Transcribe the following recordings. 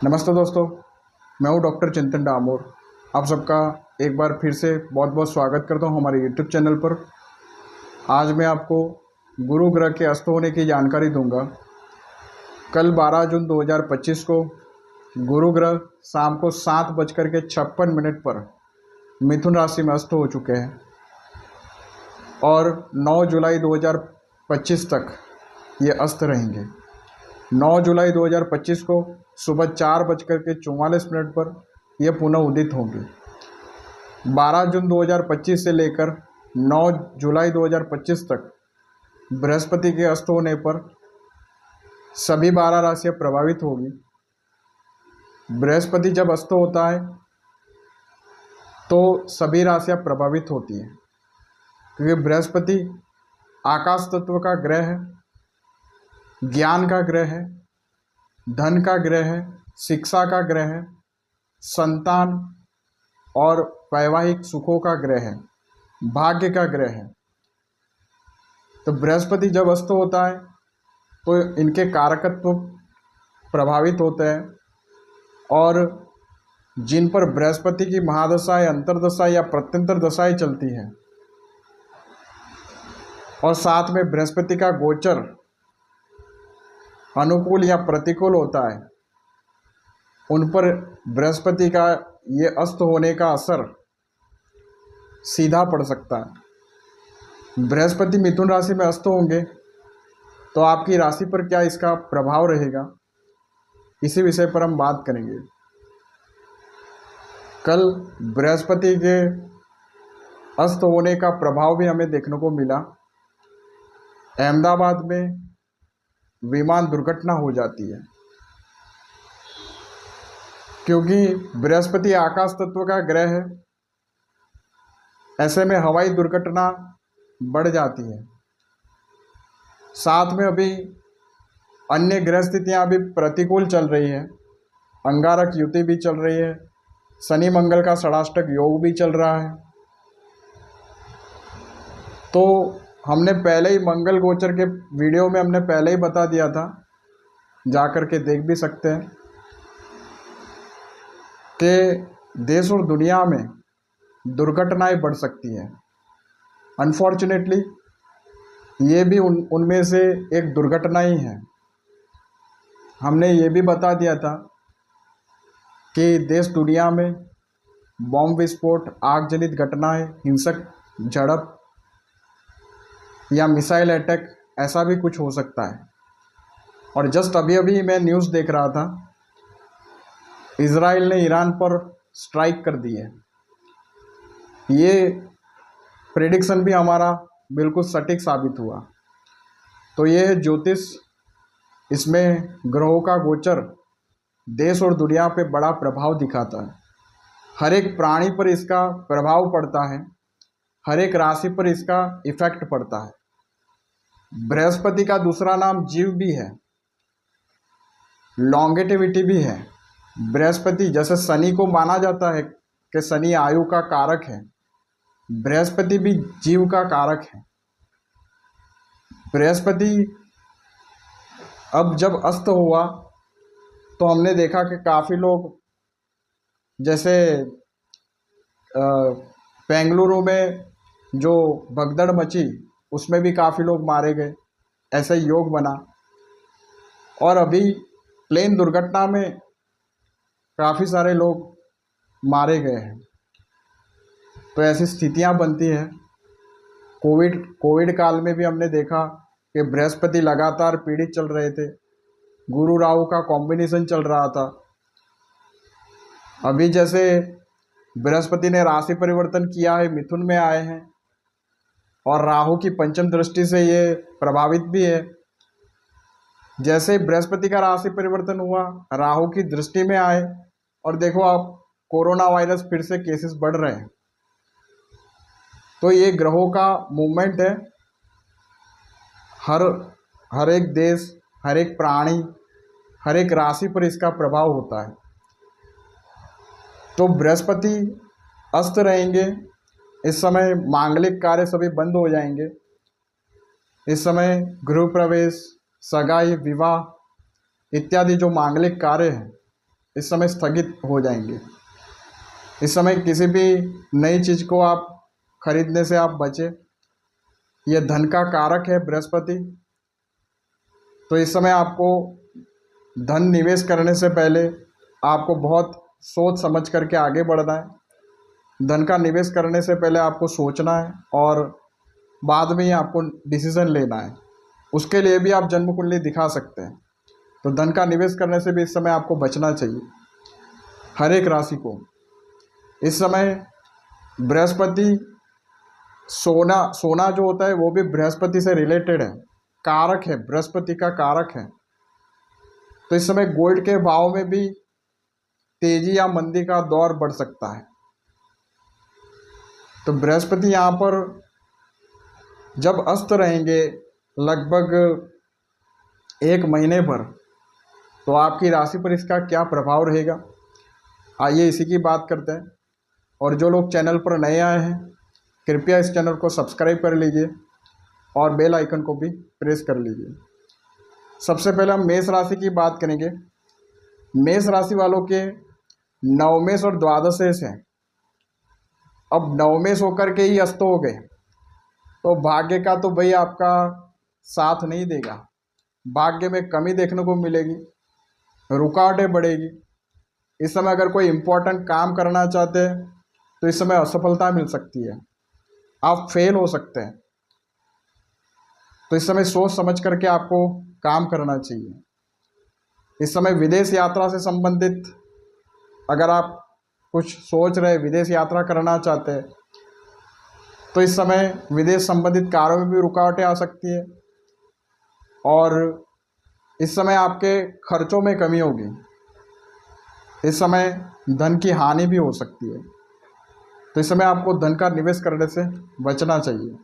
नमस्ते दोस्तों, मैं हूं डॉक्टर चिंतन डामोर। आप सबका एक बार फिर से बहुत बहुत स्वागत करता हूं हमारे यूट्यूब चैनल पर। आज मैं आपको गुरु ग्रह के अस्त होने की जानकारी दूंगा। कल 12 जून 2025 को गुरु ग्रह शाम को 7:56 पर मिथुन राशि में अस्त हो चुके हैं और 9 जुलाई 2025 तक ये अस्त रहेंगे। 9 जुलाई 2025 को सुबह 4:44 पर यह पुनः उदित होंगे। 12 जून 2025 से लेकर 9 जुलाई 2025 तक बृहस्पति के अस्त होने पर सभी 12 राशियां प्रभावित होगी। बृहस्पति जब अस्त होता है तो सभी राशियां प्रभावित होती हैं, क्योंकि बृहस्पति आकाश तत्व का ग्रह है, ज्ञान का ग्रह है, धन का ग्रह है, शिक्षा का ग्रह है, संतान और वैवाहिक सुखों का ग्रह है, भाग्य का ग्रह है। तो बृहस्पति जब अस्त होता है तो इनके कारकत्व प्रभावित होते हैं, और जिन पर बृहस्पति की महादशाएं, अंतर्दशा या प्रत्यंतर दशाएं चलती हैं और साथ में बृहस्पति का गोचर अनुकूल या प्रतिकूल होता है, उन पर बृहस्पति का ये अस्त होने का असर सीधा पड़ सकता है। बृहस्पति मिथुन राशि में अस्त होंगे तो आपकी राशि पर क्या इसका प्रभाव रहेगा, इसी विषय पर हम बात करेंगे। कल बृहस्पति के अस्त होने का प्रभाव भी हमें देखने को मिला। अहमदाबाद में विमान दुर्घटना हो जाती है, क्योंकि बृहस्पति आकाश तत्व का ग्रह है। ऐसे में हवाई दुर्घटना बढ़ जाती है। साथ में अभी अन्य ग्रह स्थितियां भी प्रतिकूल चल रही है। अंगारक युति भी चल रही है, शनि मंगल का षडाष्टक योग भी चल रहा है। तो हमने पहले ही मंगल गोचर के वीडियो में हमने पहले ही बता दिया था, जा कर के देख भी सकते हैं कि देश और दुनिया में दुर्घटनाएं बढ़ सकती हैं। अनफॉर्चुनेटली ये भी उनमें से एक दुर्घटना ही है। हमने ये भी बता दिया था कि देश दुनिया में बॉम्ब विस्फोट, आगजनित घटनाएं, हिंसक झड़प या मिसाइल अटैक, ऐसा भी कुछ हो सकता है। और जस्ट अभी अभी मैं न्यूज़ देख रहा था, इजराइल ने ईरान पर स्ट्राइक कर दी है। ये प्रेडिक्शन भी हमारा बिल्कुल सटीक साबित हुआ। तो ये ज्योतिष, इसमें ग्रहों का गोचर देश और दुनिया पे बड़ा प्रभाव दिखाता है। हर एक प्राणी पर इसका प्रभाव पड़ता है, हर एक राशि पर इसका इफेक्ट पड़ता है। बृहस्पति का दूसरा नाम जीव भी है, लॉन्गेटिविटी भी है। बृहस्पति, जैसे शनि को माना जाता है कि शनि आयु का कारक है, बृहस्पति भी जीव का कारक है। बृहस्पति अब जब अस्त हुआ तो हमने देखा कि काफ़ी लोग, जैसे बेंगलुरु में जो भगदड़ मची उसमें भी काफ़ी लोग मारे गए, ऐसा ही योग बना। और अभी प्लेन दुर्घटना में काफ़ी सारे लोग मारे गए हैं। तो ऐसी स्थितियां बनती हैं। कोविड काल में भी हमने देखा कि बृहस्पति लगातार पीड़ित चल रहे थे, गुरु राहु का कॉम्बिनेशन चल रहा था। अभी जैसे बृहस्पति ने राशि परिवर्तन किया है, मिथुन में आए हैं, और राहु की पंचम दृष्टि से ये प्रभावित भी है। जैसे बृहस्पति का राशि परिवर्तन हुआ, राहु की दृष्टि में आए, और देखो आप, कोरोना वायरस फिर से केसेस बढ़ रहे हैं। तो ये ग्रहों का मूवमेंट है। हर एक देश, हर एक प्राणी, हर एक राशि पर इसका प्रभाव होता है। तो बृहस्पति अस्त रहेंगे। इस समय मांगलिक कार्य सभी बंद हो जाएंगे। इस समय गृह प्रवेश, सगाई, विवाह इत्यादि जो मांगलिक कार्य हैं इस समय स्थगित हो जाएंगे। इस समय किसी भी नई चीज़ को आप खरीदने से आप बचें। यह धन का कारक है बृहस्पति, तो इस समय आपको धन निवेश करने से पहले आपको बहुत सोच समझ करके आगे बढ़ना है। धन का निवेश करने से पहले आपको सोचना है और बाद में ही आपको डिसीज़न लेना है। उसके लिए भी आप जन्म कुंडली दिखा सकते हैं। तो धन का निवेश करने से भी इस समय आपको बचना चाहिए। हर एक राशि को इस समय बृहस्पति, सोना जो होता है वो भी बृहस्पति से रिलेटेड है, कारक है, बृहस्पति का कारक है। तो इस समय गोल्ड के भाव में भी तेजी या मंदी का दौर बढ़ सकता है। तो बृहस्पति यहाँ पर जब अस्त रहेंगे लगभग 1 महीने भर, तो आपकी राशि पर इसका क्या प्रभाव रहेगा, आइए इसी की बात करते हैं। और जो लोग चैनल पर नए आए हैं कृपया इस चैनल को सब्सक्राइब कर लीजिए और बेल आइकन को भी प्रेस कर लीजिए। सबसे पहले हम मेष राशि की बात करेंगे। मेष राशि वालों के नवमेश और द्वादशेश हैं। अब नवमेश होकर के ही अस्त हो गए तो भाग्य का तो भाई आपका साथ नहीं देगा। भाग्य में कमी देखने को मिलेगी, रुकावटें बढ़ेगी। इस समय अगर कोई इम्पोर्टेंट काम करना चाहते हैं तो इस समय असफलता मिल सकती है, आप फेल हो सकते हैं। तो इस समय सोच समझ करके आपको काम करना चाहिए। इस समय विदेश यात्रा से संबंधित अगर आप कुछ सोच रहे, विदेश यात्रा करना चाहते हैं, तो इस समय विदेश संबंधित कार्यों में भी रुकावटें आ सकती है और इस समय आपके खर्चों में कमी होगी। इस समय धन की हानि भी हो सकती है। तो इस समय आपको धन का निवेश करने से बचना चाहिए।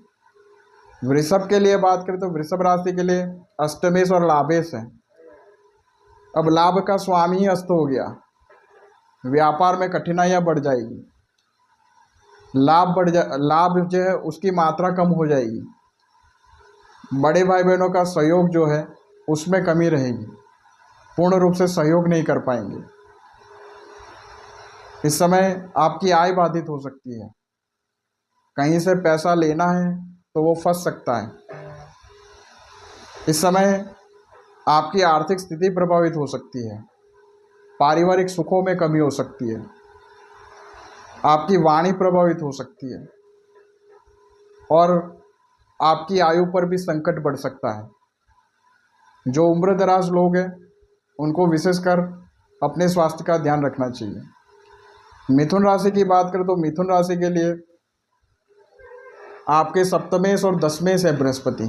वृषभ के लिए बात करें तो वृषभ राशि के लिए अष्टमेश और लाभेश है। अब लाभ का स्वामी ही अस्त हो गया, व्यापार में कठिनाइयाँ बढ़ जाएगी। लाभ जो है उसकी मात्रा कम हो जाएगी। बड़े भाई बहनों का सहयोग जो है उसमें कमी रहेगी, पूर्ण रूप से सहयोग नहीं कर पाएंगे। इस समय आपकी आय बाधित हो सकती है। कहीं से पैसा लेना है तो वो फंस सकता है। इस समय आपकी आर्थिक स्थिति प्रभावित हो सकती है। पारिवारिक सुखों में कमी हो सकती है। आपकी वाणी प्रभावित हो सकती है और आपकी आयु पर भी संकट बढ़ सकता है। जो उम्र दराज लोग हैं उनको विशेषकर अपने स्वास्थ्य का ध्यान रखना चाहिए। मिथुन राशि की बात करें तो मिथुन राशि के लिए आपके सप्तमेश और दशमेश है बृहस्पति,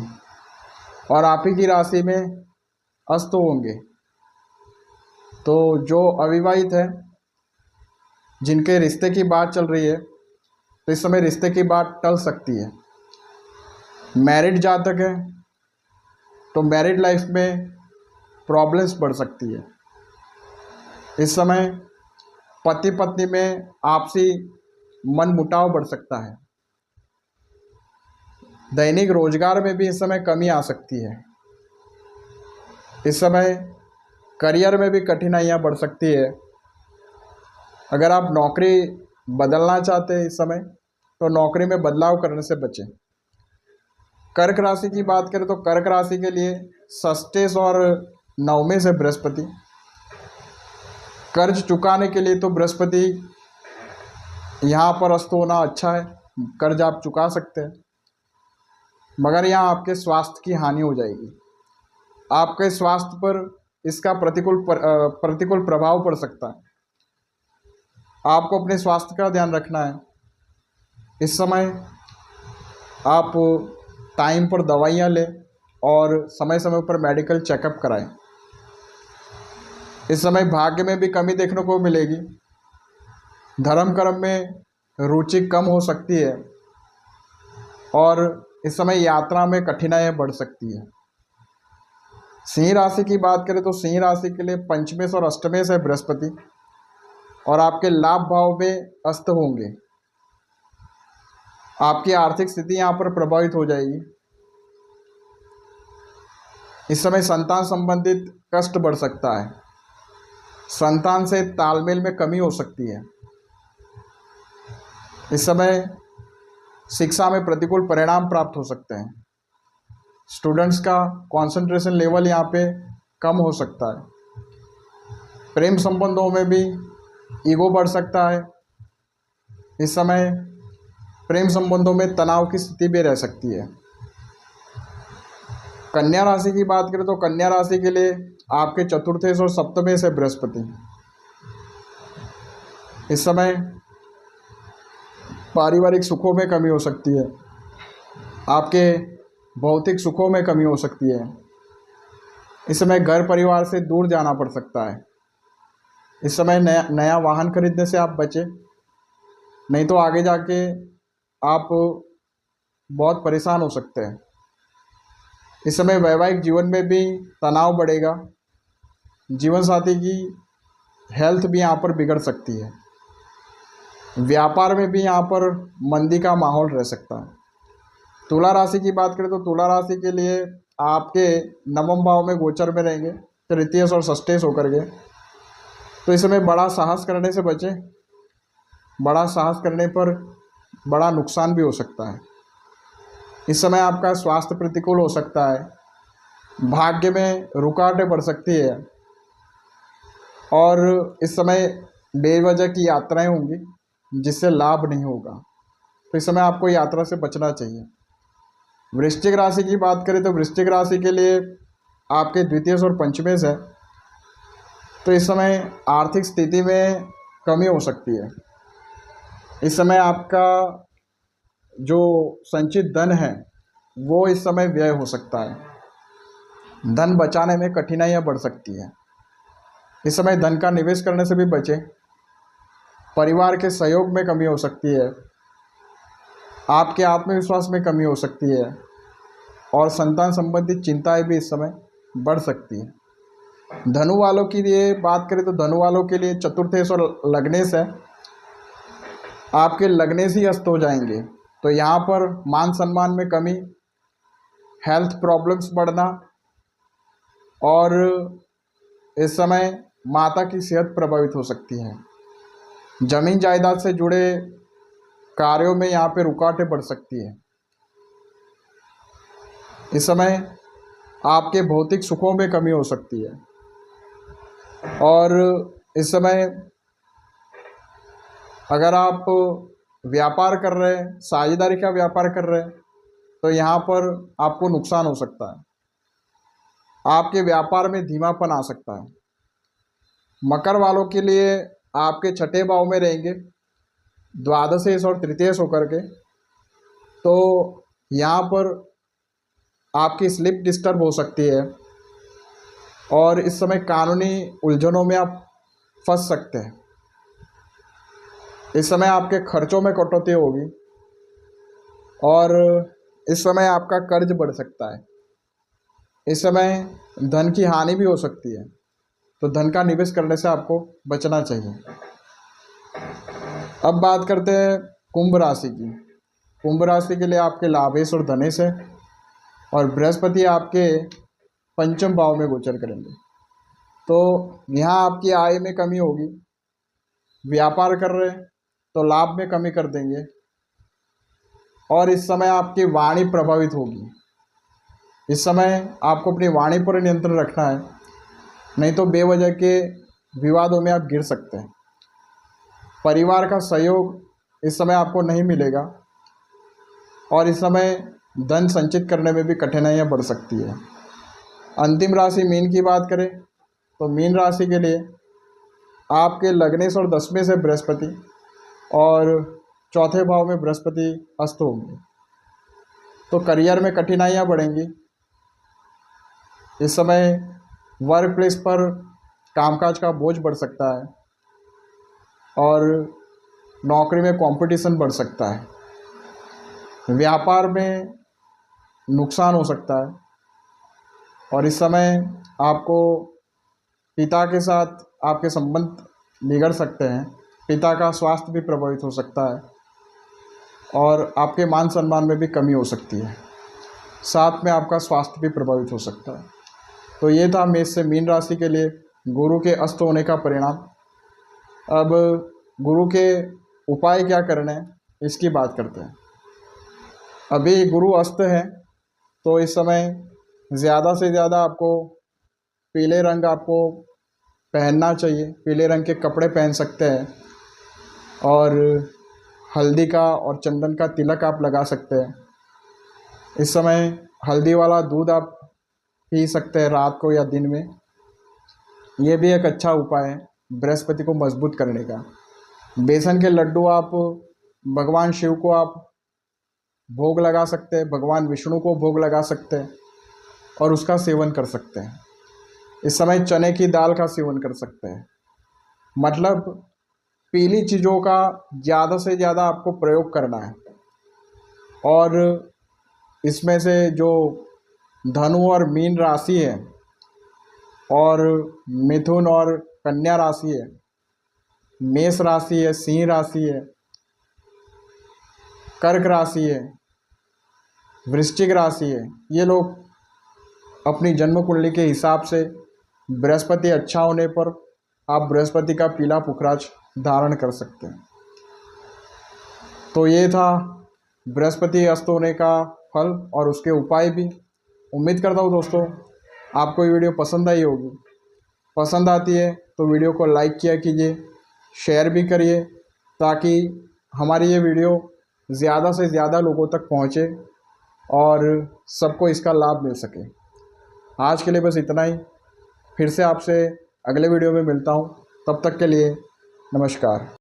और आप ही की राशि में अस्त होंगे। तो जो अविवाहित है, जिनके रिश्ते की बात चल रही है, तो इस समय रिश्ते की बात टल सकती है। मैरिड जातक है तो मैरिड लाइफ में प्रॉब्लम्स बढ़ सकती है। इस समय पति पत्नी में आपसी मनमुटाव बढ़ सकता है। दैनिक रोजगार में भी इस समय कमी आ सकती है। इस समय करियर में भी कठिनाइयाँ बढ़ सकती है। अगर आप नौकरी बदलना चाहते हैं इस समय तो नौकरी में बदलाव करने से बचें। कर्क राशि की बात करें तो कर्क राशि के लिए षष्ठेश और नवमेश है बृहस्पति। कर्ज चुकाने के लिए तो बृहस्पति यहाँ पर अस्त होना अच्छा है, कर्ज आप चुका सकते हैं, मगर यहाँ आपके स्वास्थ्य की हानि हो जाएगी। आपके स्वास्थ्य पर इसका प्रतिकूल प्रभाव पड़ सकता है। आपको अपने स्वास्थ्य का ध्यान रखना है। इस समय आप टाइम पर दवाइयाँ लें और समय समय पर मेडिकल चेकअप कराएं। इस समय भाग्य में भी कमी देखने को मिलेगी। धर्म कर्म में रुचि कम हो सकती है और इस समय यात्रा में कठिनाइयाँ बढ़ सकती है। सिंह राशि की बात करें तो सिंह राशि के लिए पंचमेश और अष्टमेश है बृहस्पति, और आपके लाभ भाव में अस्त होंगे। आपकी आर्थिक स्थिति यहाँ पर प्रभावित हो जाएगी। इस समय संतान संबंधित कष्ट बढ़ सकता है। संतान से तालमेल में कमी हो सकती है। इस समय शिक्षा में प्रतिकूल परिणाम प्राप्त हो सकते हैं। स्टूडेंट्स का कंसंट्रेशन लेवल यहाँ पे कम हो सकता है। प्रेम संबंधों में भी ईगो बढ़ सकता है। इस समय प्रेम संबंधों में तनाव की स्थिति भी रह सकती है। कन्या राशि की बात करें तो कन्या राशि के लिए आपके चतुर्थेश और सप्तमेश है बृहस्पति। इस समय पारिवारिक सुखों में कमी हो सकती है। आपके भौतिक सुखों में कमी हो सकती है। इस समय घर परिवार से दूर जाना पड़ सकता है। इस समय नया वाहन खरीदने से आप बचें, नहीं तो आगे जाके आप बहुत परेशान हो सकते हैं। इस समय वैवाहिक जीवन में भी तनाव बढ़ेगा। जीवन साथी की हेल्थ भी यहाँ पर बिगड़ सकती है। व्यापार में भी यहाँ पर मंदी का माहौल रह सकता है। तुला राशि की बात करें तो तुला राशि के लिए आपके नवम भाव में गोचर में रहेंगे तृतीयेश और षष्ठेश होकर के। तो इस समय बड़ा साहस करने से बचें। बड़ा साहस करने पर बड़ा नुकसान भी हो सकता है। इस समय आपका स्वास्थ्य प्रतिकूल हो सकता है। भाग्य में रुकावटें बढ़ सकती है और इस समय बेवजह की यात्राएं होंगी जिससे लाभ नहीं होगा। तो इस समय आपको यात्रा से बचना चाहिए। वृश्चिक राशि की बात करें तो वृश्चिक राशि के लिए आपके द्वितीयेश और पंचमेश है। तो इस समय आर्थिक स्थिति में कमी हो सकती है। इस समय आपका जो संचित धन है वो इस समय व्यय हो सकता है। धन बचाने में कठिनाइयाँ बढ़ सकती है। इस समय धन का निवेश करने से भी बचें। परिवार के सहयोग में कमी हो सकती है। आपके आत्मविश्वास में कमी हो सकती है और संतान संबंधित चिंताएं भी इस समय बढ़ सकती है। धनु वालों के लिए बात करें तो धनु वालों के लिए चतुर्थेश और लग्नेश है। आपके लग्नेश ही अस्त हो जाएंगे। तो यहाँ पर मान सम्मान में कमी, हेल्थ प्रॉब्लम्स बढ़ना और इस समय माता की सेहत प्रभावित हो सकती है। जमीन जायदाद से जुड़े कार्यों में यहाँ पे रुकावटें बढ़ सकती है। इस समय आपके भौतिक सुखों में कमी हो सकती है और इस समय अगर आप व्यापार कर रहे हैं, साझेदारी का व्यापार कर रहे हैं, तो यहाँ पर आपको नुकसान हो सकता है। आपके व्यापार में धीमापन आ सकता है। मकर वालों के लिए आपके छठे भाव में रहेंगे द्वादशेश और तृतीयेश होकर के। तो यहाँ पर आपकी स्लीप डिस्टर्ब हो सकती है और इस समय कानूनी उलझनों में आप फंस सकते हैं। इस समय आपके खर्चों में कटौती होगी और इस समय आपका कर्ज बढ़ सकता है। इस समय धन की हानि भी हो सकती है। तो धन का निवेश करने से आपको बचना चाहिए। अब बात करते हैं कुंभ राशि की। कुंभ राशि के लिए आपके लाभेश और धनेश है और बृहस्पति आपके पंचम भाव में गोचर करेंगे। तो यहाँ आपकी आय में कमी होगी। व्यापार कर रहे हैं तो लाभ में कमी कर देंगे और इस समय आपकी वाणी प्रभावित होगी। इस समय आपको अपनी वाणी पर नियंत्रण रखना है, नहीं तो बेवजह के विवादों में आप गिर सकते हैं। परिवार का सहयोग इस समय आपको नहीं मिलेगा और इस समय धन संचित करने में भी कठिनाइयाँ बढ़ सकती है। अंतिम राशि मीन की बात करें तो मीन राशि के लिए आपके लग्नेश और दशमेश है बृहस्पति और चौथे भाव में बृहस्पति अस्त होंगे। तो करियर में कठिनाइयाँ बढ़ेंगी। इस समय वर्क प्लेस पर कामकाज का बोझ बढ़ सकता है और नौकरी में कंपटीशन बढ़ सकता है। व्यापार में नुकसान हो सकता है और इस समय आपको पिता के साथ आपके संबंध बिगड़ सकते हैं। पिता का स्वास्थ्य भी प्रभावित हो सकता है और आपके मान सम्मान में भी कमी हो सकती है। साथ में आपका स्वास्थ्य भी प्रभावित हो सकता है। तो ये था मेष से मीन राशि के लिए गुरु के अस्त होने का परिणाम। अब गुरु के उपाय क्या करने हैं इसकी बात करते हैं। अभी गुरु अस्त है तो इस समय ज़्यादा से ज़्यादा आपको पीले रंग आपको पहनना चाहिए। पीले रंग के कपड़े पहन सकते हैं और हल्दी का और चंदन का तिलक आप लगा सकते हैं। इस समय हल्दी वाला दूध आप पी सकते हैं रात को या दिन में। ये भी एक अच्छा उपाय है बृहस्पति को मजबूत करने का। बेसन के लड्डू आप भगवान शिव को आप भोग लगा सकते हैं, भगवान विष्णु को भोग लगा सकते हैं और उसका सेवन कर सकते हैं। इस समय चने की दाल का सेवन कर सकते हैं। मतलब पीली चीज़ों का ज़्यादा से ज़्यादा आपको प्रयोग करना है। और इसमें से जो धनु और मीन राशि है और मिथुन और कन्या राशि है, मेष राशि है, सिंह राशि है, कर्क राशि है, वृश्चिक राशि है, ये लोग अपनी जन्म कुंडली के हिसाब से बृहस्पति अच्छा होने पर आप बृहस्पति का पीला पुखराज धारण कर सकते हैं। तो ये था बृहस्पति अस्त होने का फल और उसके उपाय भी। उम्मीद करता हूँ दोस्तों आपको ये वीडियो पसंद आई होगी। पसंद आती है तो वीडियो को लाइक किया कीजिए, शेयर भी करिए ताकि हमारी ये वीडियो ज़्यादा से ज़्यादा लोगों तक पहुँचे और सबको इसका लाभ मिल सके। आज के लिए बस इतना ही। फिर से आपसे अगले वीडियो में मिलता हूँ। तब तक के लिए नमस्कार।